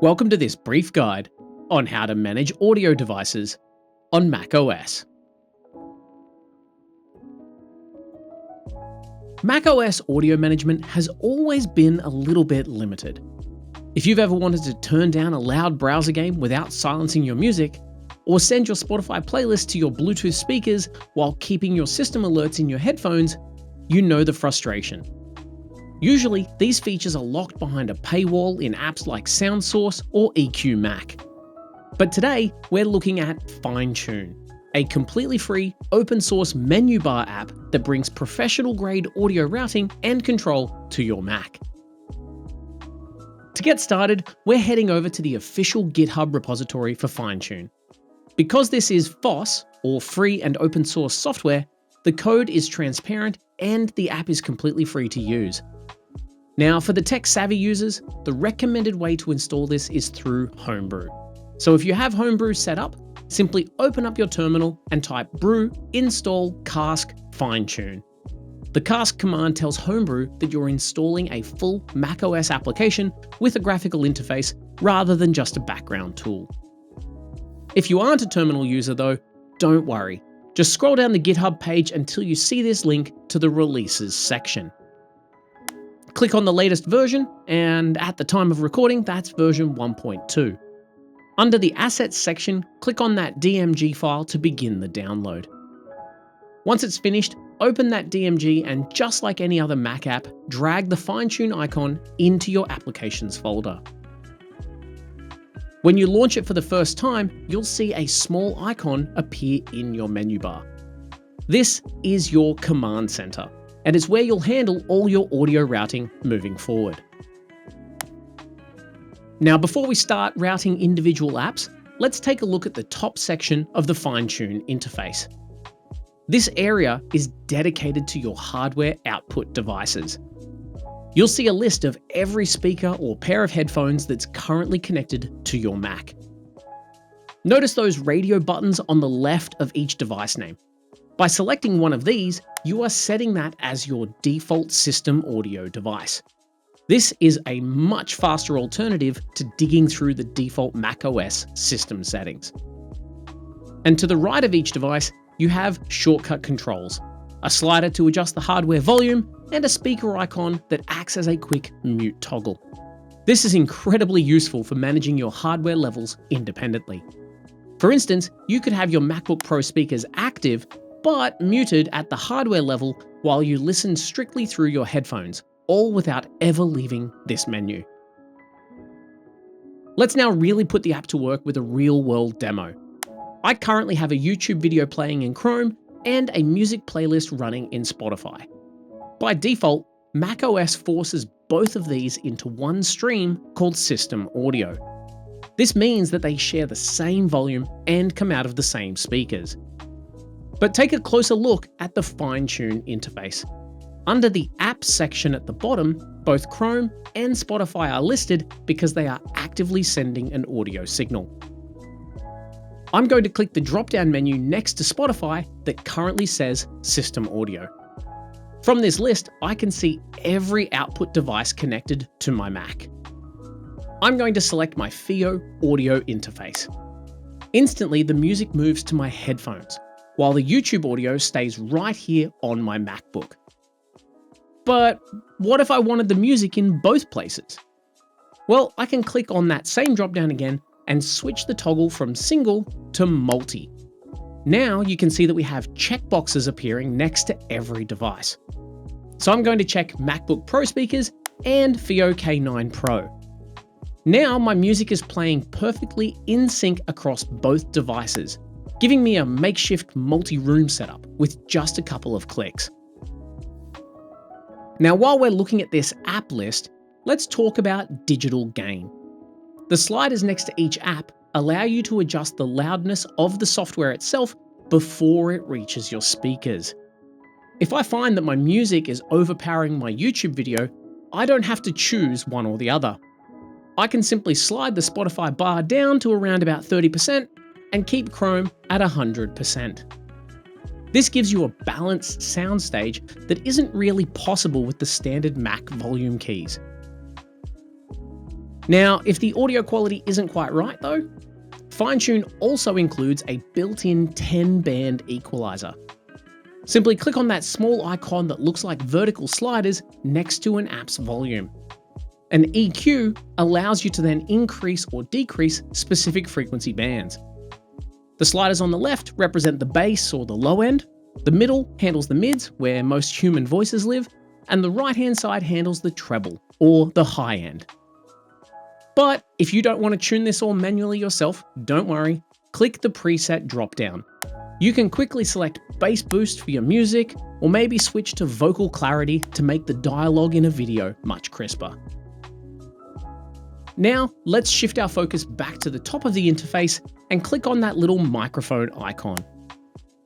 Welcome to this brief guide on how to manage audio devices on macOS. macOS audio management has always been a little bit limited. If you've ever wanted to turn down a loud browser game without silencing your music, or send your Spotify playlist to your Bluetooth speakers while keeping your system alerts in your headphones, you know the frustration. Usually, these features are locked behind a paywall in apps like SoundSource or EQ Mac. But today, we're looking at FineTune, a completely free, open source menu bar app that brings professional-grade audio routing and control to your Mac. To get started, we're heading over to the official GitHub repository for FineTune. Because this is FOSS, or free and open source software, the code is transparent and the app is completely free to use. Now, for the tech-savvy users, the recommended way to install this is through Homebrew. So if you have Homebrew set up, simply open up your terminal and type brew install cask FineTune. The cask command tells Homebrew that you're installing a full macOS application with a graphical interface rather than just a background tool. If you aren't a terminal user though, don't worry. Just scroll down the GitHub page until you see this link to the releases section. Click on the latest version, and at the time of recording, that's version 1.2. Under the Assets section, click on that DMG file to begin the download. Once it's finished, open that DMG and just like any other Mac app, drag the FineTune icon into your Applications folder. When you launch it for the first time, you'll see a small icon appear in your menu bar. This is your command center, and it's where you'll handle all your audio routing moving forward. Now, before we start routing individual apps, let's take a look at the top section of the FineTune interface. This area is dedicated to your hardware output devices. You'll see a list of every speaker or pair of headphones that's currently connected to your Mac. Notice those radio buttons on the left of each device name. By selecting one of these, you are setting that as your default system audio device. This is a much faster alternative to digging through the default macOS system settings. And to the right of each device, you have shortcut controls, a slider to adjust the hardware volume, and a speaker icon that acts as a quick mute toggle. This is incredibly useful for managing your hardware levels independently. For instance, you could have your MacBook Pro speakers active, but muted at the hardware level while you listen strictly through your headphones, all without ever leaving this menu. Let's now really put the app to work with a real-world demo. I currently have a YouTube video playing in Chrome and a music playlist running in Spotify. By default, macOS forces both of these into one stream called System Audio. This means that they share the same volume and come out of the same speakers. But take a closer look at the FineTune interface. Under the Apps section at the bottom, both Chrome and Spotify are listed because they are actively sending an audio signal. I'm going to click the drop-down menu next to Spotify that currently says System Audio. From this list, I can see every output device connected to my Mac. I'm going to select my FiO audio interface. Instantly, the music moves to my headphones, while the YouTube audio stays right here on my MacBook. But what if I wanted the music in both places? Well, I can click on that same drop-down again and switch the toggle from single to multi. Now you can see that we have checkboxes appearing next to every device. So I'm going to check MacBook Pro speakers and FiO K9 Pro. Now my music is playing perfectly in sync across both devices, giving me a makeshift multi-room setup with just a couple of clicks. Now, while we're looking at this app list, let's talk about digital gain. The sliders next to each app allow you to adjust the loudness of the software itself before it reaches your speakers. If I find that my music is overpowering my YouTube video, I don't have to choose one or the other. I can simply slide the Spotify bar down to around about 30% and keep Chrome at 100%. This gives you a balanced soundstage that isn't really possible with the standard Mac volume keys. Now, if the audio quality isn't quite right though, FineTune also includes a built-in 10-band equalizer. Simply click on that small icon that looks like vertical sliders next to an app's volume. An EQ allows you to then increase or decrease specific frequency bands. The sliders on the left represent the bass or the low end, the middle handles the mids where most human voices live, and the right-hand side handles the treble or the high end. But if you don't want to tune this all manually yourself, don't worry, click the preset drop-down. You can quickly select bass boost for your music, or maybe switch to vocal clarity to make the dialogue in a video much crisper. Now, let's shift our focus back to the top of the interface and click on that little microphone icon.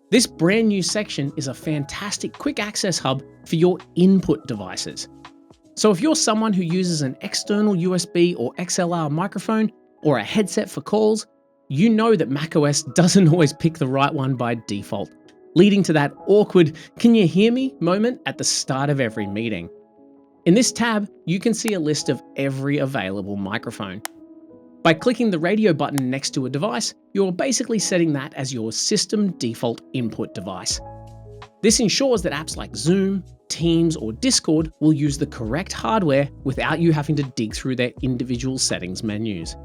This brand new section is a fantastic quick access hub for your input devices. So if you're someone who uses an external USB or XLR microphone or a headset for calls, you know that macOS doesn't always pick the right one by default, leading to that awkward "can you hear me" moment at the start of every meeting. In this tab, you can see a list of every available microphone. By clicking the radio button next to a device, you're basically setting that as your system default input device. This ensures that apps like Zoom, Teams, or Discord will use the correct hardware without you having to dig through their individual settings menus.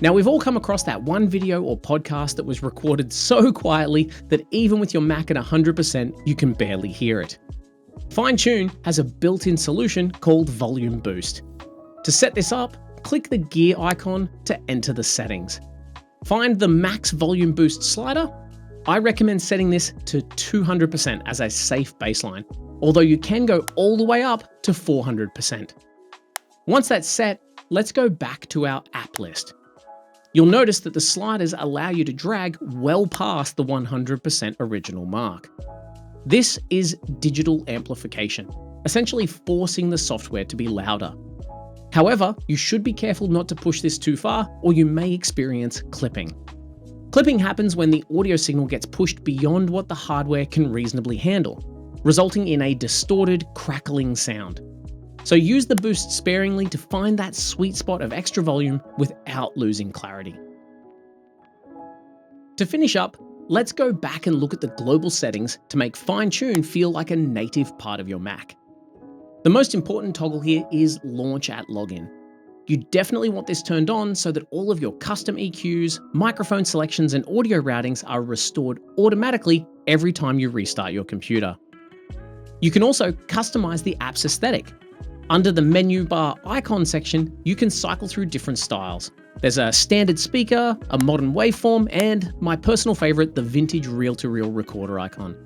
Now, we've all come across that one video or podcast that was recorded so quietly that even with your Mac at 100%, you can barely hear it. FineTune has a built-in solution called Volume Boost. To set this up, click the gear icon to enter the settings. Find the max volume boost slider. I recommend setting this to 200% as a safe baseline, although you can go all the way up to 400%. Once that's set, let's go back to our app list. You'll notice that the sliders allow you to drag well past the 100% original mark. This is digital amplification, essentially forcing the software to be louder. However, you should be careful not to push this too far, or you may experience clipping. Clipping happens when the audio signal gets pushed beyond what the hardware can reasonably handle, resulting in a distorted, crackling sound. So use the boost sparingly to find that sweet spot of extra volume without losing clarity. To finish up, let's go back and look at the global settings to make FineTune feel like a native part of your Mac. The most important toggle here is Launch at Login. You definitely want this turned on so that all of your custom EQs, microphone selections, and audio routings are restored automatically every time you restart your computer. You can also customize the app's aesthetic. Under the menu bar icon section, you can cycle through different styles. There's a standard speaker, a modern waveform, and my personal favorite, the vintage reel-to-reel recorder icon.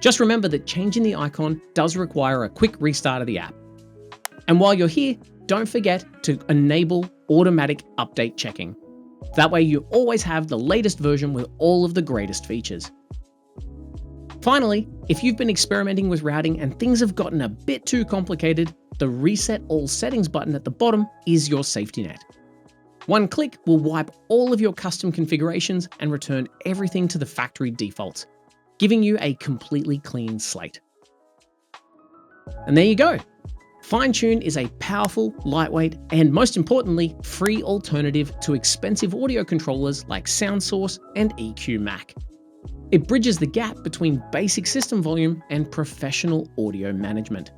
Just remember that changing the icon does require a quick restart of the app. And while you're here, don't forget to enable automatic update checking. That way you always have the latest version with all of the greatest features. Finally, if you've been experimenting with routing and things have gotten a bit too complicated, the Reset All Settings button at the bottom is your safety net. One click will wipe all of your custom configurations and return everything to the factory defaults, giving you a completely clean slate. And there you go. FineTune is a powerful, lightweight, and most importantly, free alternative to expensive audio controllers like SoundSource and EQ Mac. It bridges the gap between basic system volume and professional audio management.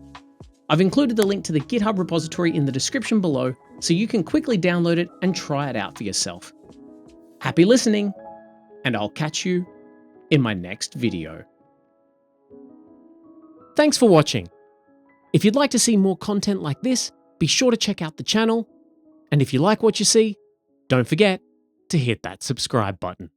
I've included the link to the GitHub repository in the description below so you can quickly download it and try it out for yourself. Happy listening, and I'll catch you in my next video. Thanks for watching. If you'd like to see more content like this, be sure to check out the channel. And if you like what you see, don't forget to hit that subscribe button.